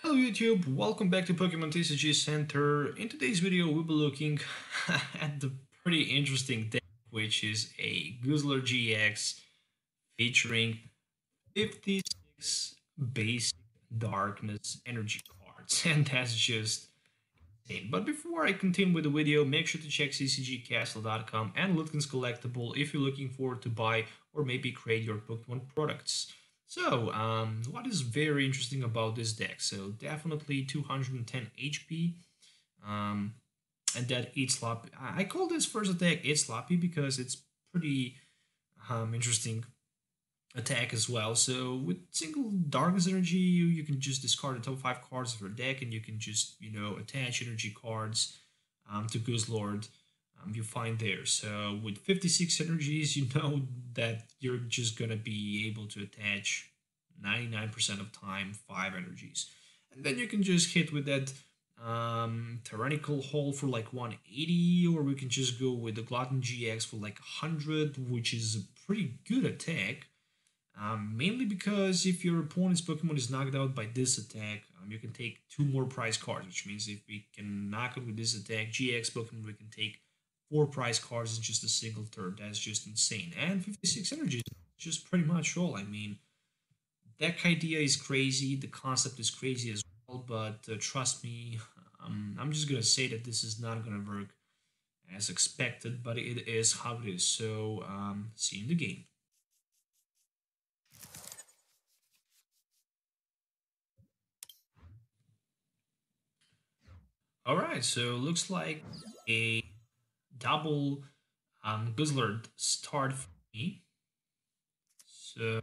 Hello YouTube, welcome back to Pokemon TCG Center. In today's video we'll be looking at the pretty interesting deck, which is a Guzzlord GX featuring 56 basic darkness energy cards, and that's just insane. But before I continue with the video, make sure to check TCGcastle.com and Ludkins Collectables if you're looking forward to buy or maybe create your Pokemon products. So, what is very interesting about this deck? So, definitely 210 HP, and that 8 sloppy. I call this first attack 8 sloppy because it's pretty interesting attack as well. So, with single darkness energy, you can just discard the top 5 cards of your deck, and you can just attach energy cards to Guzzlord. You find there. So with 56 energies, you know that you're just gonna be able to attach 99% of time 5 energies, and then you can just hit with that tyrannical hole for like 180, or we can just go with the Glutton GX for like 100, which is a pretty good attack. Mainly because if your opponent's Pokemon is knocked out by this attack, you can take 2 more prize cards, which means if we can knock it with this attack, GX Pokemon, we can take 4 prize cards in just a single turn. That's just insane. And 56 energies, just pretty much all. I mean, deck idea is crazy, the concept is crazy as well, but trust me, I'm just gonna say that this is not gonna work as expected, but it is how it is. So, see you in the game. Alright, so looks like a double Guzzlord start for me. So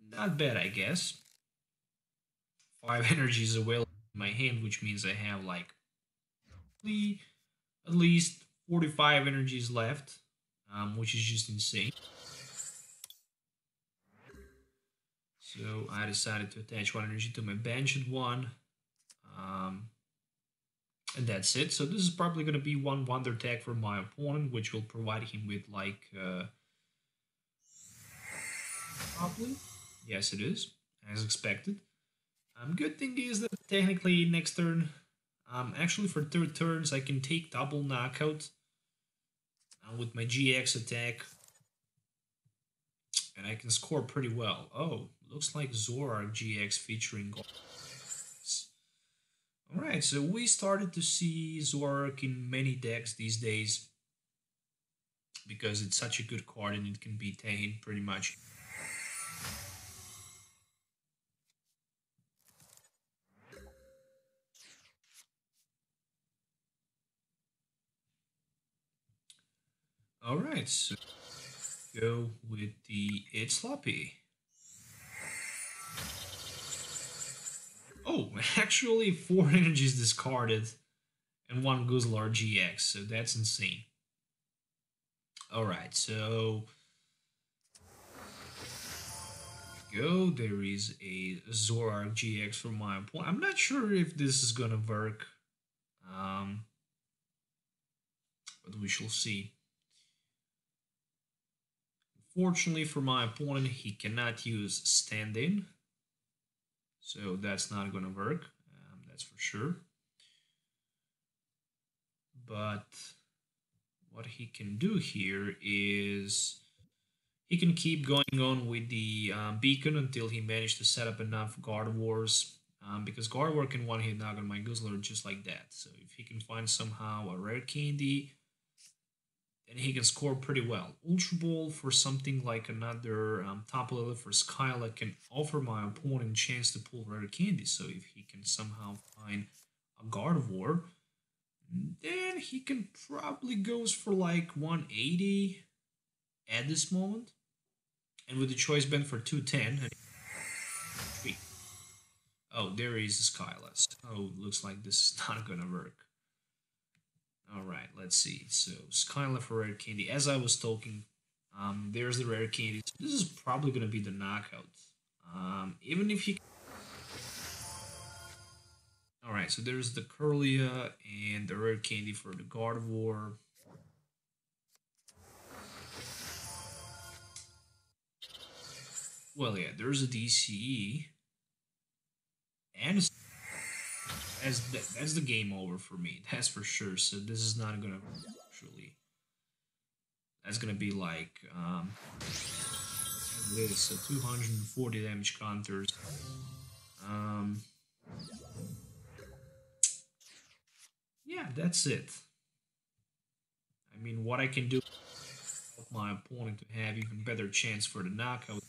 not bad, I guess. 5 energies available in my hand, which means I have like at least 45 energies left, which is just insane. So I decided to attach 1 energy to my benched one. And that's it. So this is probably going to be one wonder tag for my opponent, which will provide him with like probably, yes it is, as expected. Good thing is that technically next turn, actually for 3rd turns I can take double knockout with my GX attack, and I can score pretty well. Oh, looks like Zoroark GX featuring gold. Alright, so we started to see Zoroark in many decks these days because it's such a good card and it can be taken pretty much. Alright, so go with the It's Sloppy. Oh, actually 4 energies discarded and 1 Guzzlord GX, so that's insane. Alright, so go. There is a Zoroark GX for my opponent. I'm not sure if this is gonna work, but we shall see. Fortunately for my opponent, he cannot use stand-in, so that's not gonna work, that's for sure. But what he can do here is he can keep going on with the beacon until he managed to set up enough Gardevoirs, because Gardevoir can one-hit knock on my Guzzlord just like that. So if he can find somehow a rare candy, then he can score pretty well. Ultra Ball for something like another top level for Skyla can offer my opponent a chance to pull rare candy. So if he can somehow find a Gardevoir, then he can probably goes for like 180 at this moment. And with the choice band for 210. Oh, there is Skyla. Oh, looks like this is not gonna work. Alright, let's see. So, Skyla for rare candy. As I was talking, there's the rare candy. So this is probably gonna be the knockout. Even if he... Alright, so there's the Curlia and the rare candy for the Gardevoir. Well, yeah, there's a DCE, and that's the game over for me. That's for sure. So this is not gonna actually. That's gonna be like this. So 240 damage counters. Yeah, that's it. I mean, what I can do help my opponent to have even better chance for the knockout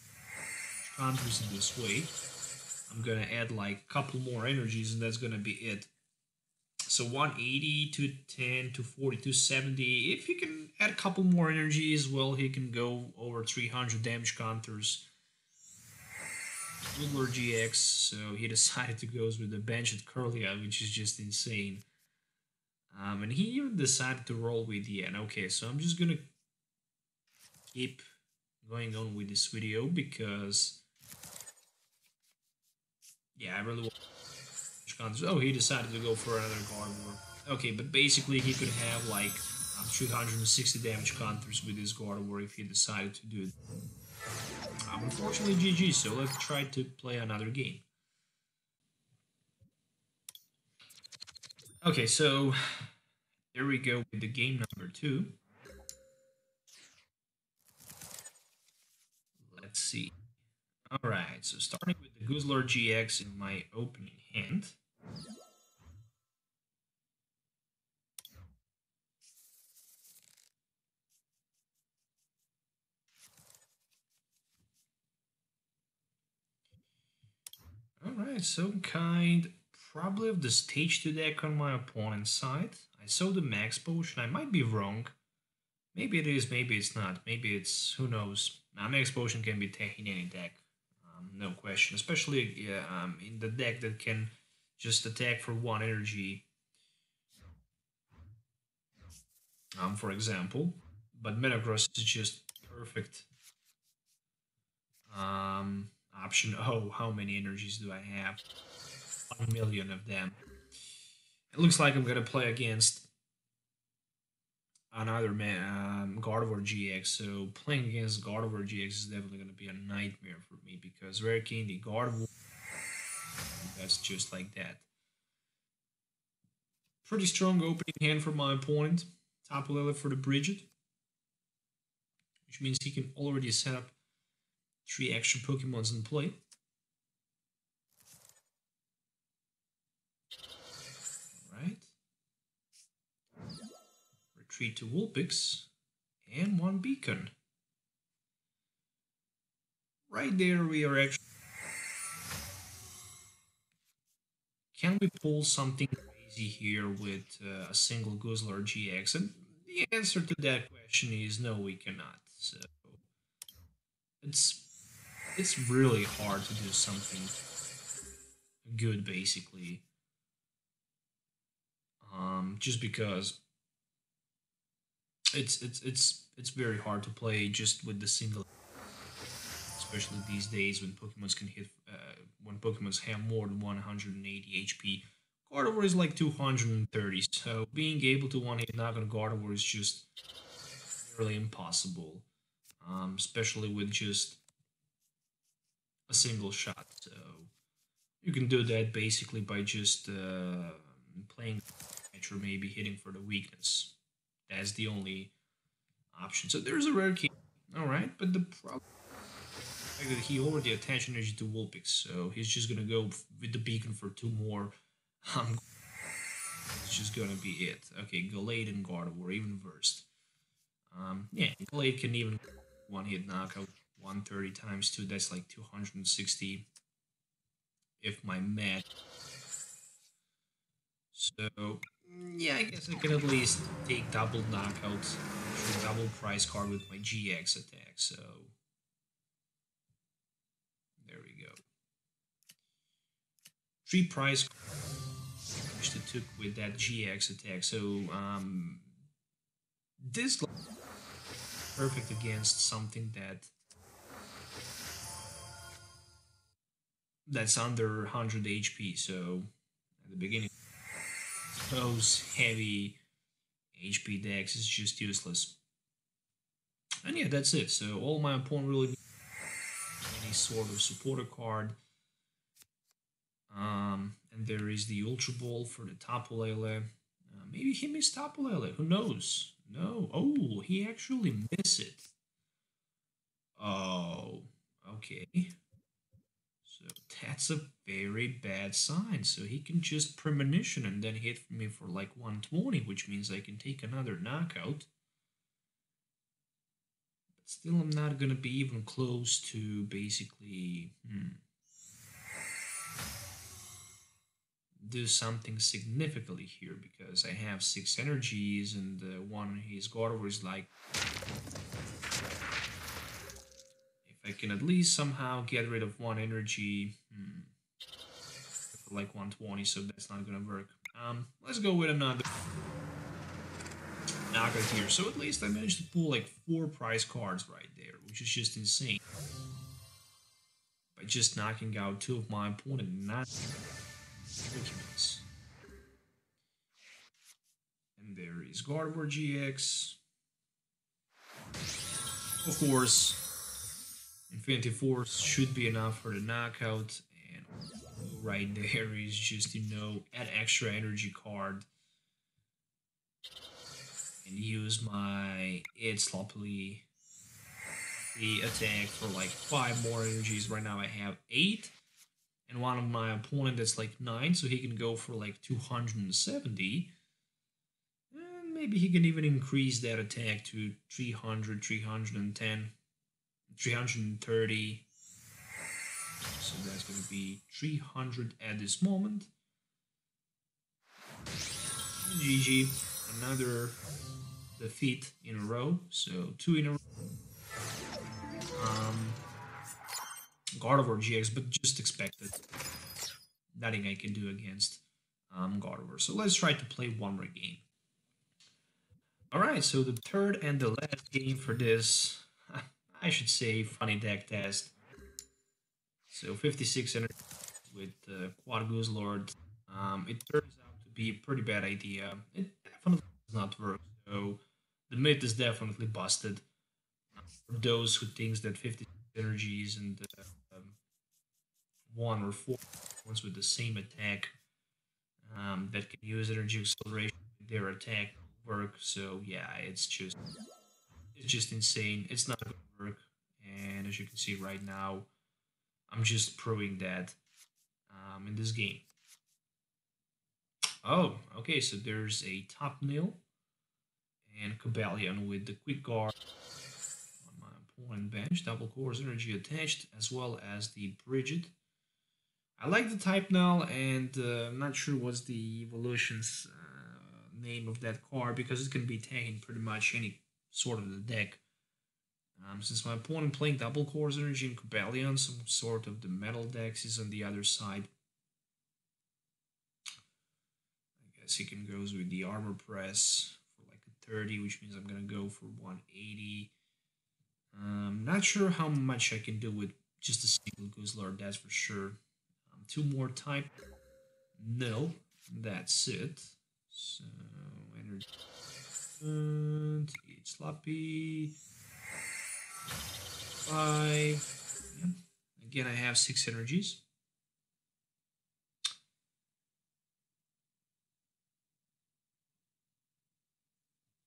counters in this way. I'm gonna add like a couple more energies, and that's gonna be it. So 180, 210, 240, 270. If he can add a couple more energies, well, he can go over 300 damage counters. Guzzlord GX, so he decided to go with the benched Curlia, which is just insane. And he even decided to roll with Yen. Okay, so I'm just gonna keep going on with this video because, yeah, I really want counters. Oh, he decided to go for another Gardevoir. Okay, but basically he could have like 360 damage counters with his Gardevoir if he decided to do it. Unfortunately, GG, so let's try to play another game. Okay, so there we go with the game number 2. Let's see. Alright, so starting with the Guzzlord GX in my opening hand. Alright, so kind probably of the stage 2 deck on my opponent's side. I saw the max potion, I might be wrong. Maybe it is, maybe it's not. Maybe it's, who knows. Now, max potion can be taken in any deck. No question. Especially in the deck that can just attack for 1 energy. For example. But Metagross is just perfect option. Oh, how many energies do I have? 1 million of them. It looks like I'm going to play against another Gardevoir GX. So playing against Gardevoir GX is definitely going to be a nightmare for me because Rare Candy Gardevoir, that's just like that. Pretty strong opening hand for my opponent. Tapu Lele for the Bridget, which means he can already set up 3 extra Pokemons in play. Alright. Retreat to Vulpix. And 1 Beacon. Right there we are actually... Can we pull something crazy here with a single Guzzlord GX? And the answer to that question is no, we cannot. So it's really hard to do something good, basically. Just because it's very hard to play just with the single, especially these days when Pokemons can hit when Pokemons have more than 180 HP. Gardevoir is like 230, so being able to one-hit knock on Gardevoir is just nearly impossible, especially with just a single shot. So you can do that basically by just playing or maybe hitting for the weakness. That's the only option. So there's a rare key. Alright, but the problem is that he already attached energy to Vulpix, so he's just gonna go with the beacon for 2 more. It's just gonna be it. Okay, Gallade and Gardevoir, even versed. Yeah, Gallade can even one-hit knockout 130 times 2, that's like 260 if my math. So yeah, I guess I can at least take double knockouts, double price card with my GX attack. So there we go. 3 price cards to took with that GX attack. So this perfect against something that's under 100 HP. So at the beginning, those heavy HP decks is just useless. And yeah, that's it. So all my opponent really needs any sort of supporter card. And there is the Ultra Ball for the Tapu Lele. Maybe he missed Tapu Lele. Who knows? No. Oh, he actually missed it. Oh, okay. So that's a very bad sign. So he can just premonition and then hit me for like 120, which means I can take another knockout. But still, I'm not gonna be even close to basically do something significantly here, because I have 6 energies and one his Gardevoir is like, if I can at least somehow get rid of 1 energy for like 120, so that's not gonna work. Let's go with another knockout here. So at least I managed to pull like 4 prize cards right there, which is just insane. By just knocking out 2 of my opponent, not ridiculous. And there is Gardevoir GX. Of course, Infinity Force should be enough for the knockout. And right there is just, add extra energy card. And use my It Sloppily the attack for like 5 more energies. Right now I have 8. And one of my opponent that's like 9, so he can go for like 270. And maybe he can even increase that attack to 300, 310, 330. So that's going to be 300 at this moment. And GG, another defeat in a row, so 2 in a row. Gardevoir GX, but just expected. Nothing I can do against Gardevoir. So let's try to play one more game. Alright, so the third and the last game for this, I should say, funny deck test. So 56 energy with Quad Guzzlord. It turns out to be a pretty bad idea. It definitely does not work, so the myth is definitely busted. For those who thinks that 56 energies and 1 or 4 ones with the same attack that can use energy acceleration with their attack work. So yeah, it's just insane. It's not gonna work, and as you can see right now, I'm just proving that in this game. Oh, okay, so there's a top nil and Cobalion with the quick guard on my opponent bench, double course energy attached, as well as the Bridget. I like the type now, and I'm not sure what's the evolution's name of that card, because it can be taken pretty much any sort of the deck. Since my opponent playing double course energy and Cobalion, some sort of the metal decks is on the other side. I guess he can go with the armor press for like a 30, which means I'm gonna go for 180. Not sure how much I can do with just a single Guzzlord, that's for sure. 2 more type. No, that's it. So energy. And eat sloppy. 5. Yeah. Again, I have 6 energies.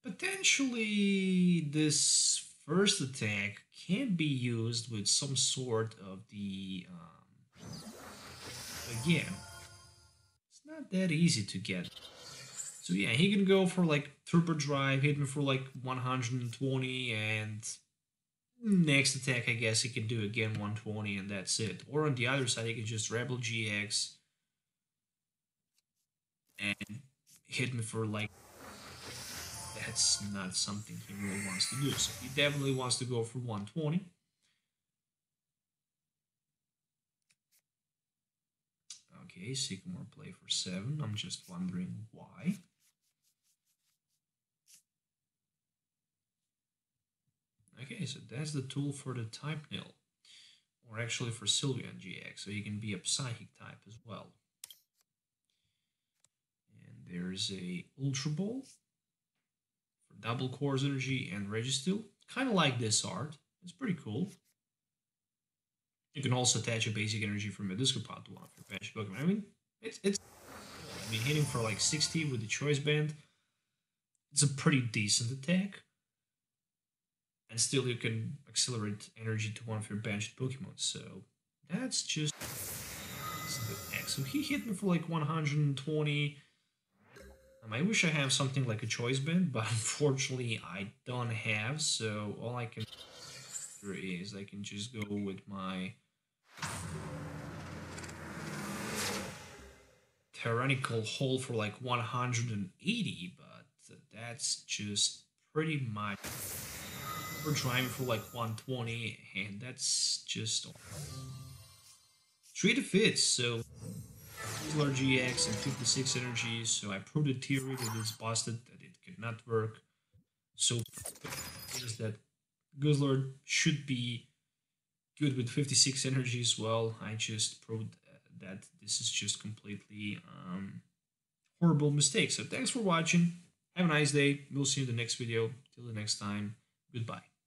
Potentially, this first attack can be used with some sort of the. Again, it's not that easy to get. So yeah, he can go for like Turbo Drive, hit me for like 120, and next attack I guess he can do again 120, and that's it. Or on the other side, he can just Rebel GX and hit me for like. That's not something he really wants to do. So he definitely wants to go for 120. Okay, Sycamore play for 7. I'm just wondering why. Okay, so that's the tool for the type nil. Or actually for Sylveon GX, so he can be a Psychic type as well. And there's a Ultra Ball for double course energy and Registeel. Kind of like this art. It's pretty cool. You can also attach a basic energy from a disco pod to one of your bench Pokemon. I mean, hitting for like 60 with the choice band, it's a pretty decent attack. And still you can accelerate energy to one of your benched Pokemon, so that's just the X. So he hit me for like 120. I wish I have something like a choice band, but unfortunately I don't have, so all I can do is I can just go with my tyrannical hole for like 180, but that's just pretty much. We're driving for like 120, and that's just 3 defeats. So Guzzlord GX and 56 energy. So I proved the theory that it's busted, that it cannot work. So is that Guzzlord should be good with 56 energy as well. I just proved that this is just completely horrible mistake. So thanks for watching. Have a nice day. We'll see you in the next video. Till the next time. Goodbye.